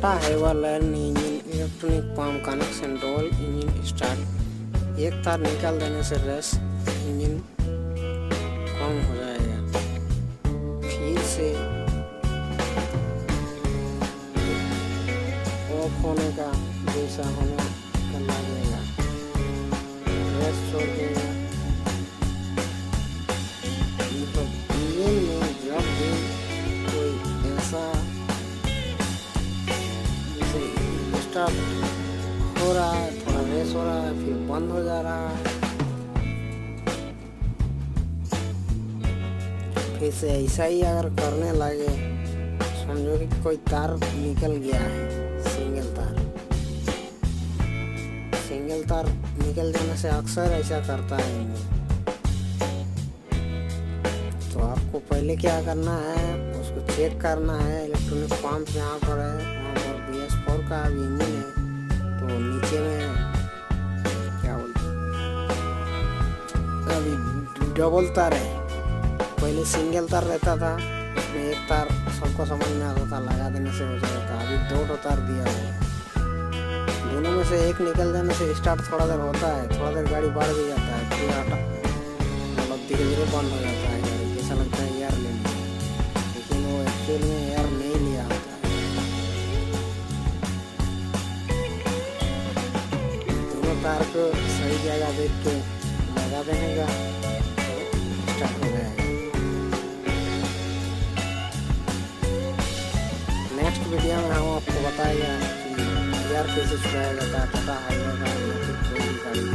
टाटा हाइवरलैंड engine electronic pump connection roll engine start. एक तार निकाल देने से रेस इंजन कम हो जाएगा। फिर से ऑफ होने का जैसा होने का लगेगा, रेस छोड़ देगा। इंजन में जब भी कोई ऐसा स्टार्ट हो रहा है, थोड़ा रेस हो रहा है, फिर बंद हो जा रहा है, फिर से ऐसा ही अगर करने लगे, समझो कि कोई तार निकल गया है, सिंगल तार निकल जाने से अक्सर ऐसा करता है। तो आपको पहले क्या करना है, उसको चेक करना है। इलेक्ट्रॉनिक पंप जहाँ पर है वहाँ पर BS4 का अभी इंजन है, तो नीचे में क्या बोलते हैं, अभी डबल तार है। पहले सिंगल तार रहता था, उसमें एक तार सबको समझ में आता था, लगा देने से हो जाता था। अभी दो तार दिया हुआ है, दोनों में से एक निकल जाने से स्टार्ट थोड़ा देर होता है, थोड़ा देर गाड़ी बढ़ भी जाता है, फिर मतलब धीरे धीरे बंद हो जाता है गाड़ी। जैसा लगता है एयर ले लिया, लेकिन वो एक्चुअल में एयर नहीं लिया होता है। दोनों तार को सही जगह देख के लगा देने का, तो स्टार्ट हो जाएगा। नेक्स्ट वीडियो में हम आपको बताएंगे कि एयर कैसे छुड़ाया जाता है टाटा हाइवर का।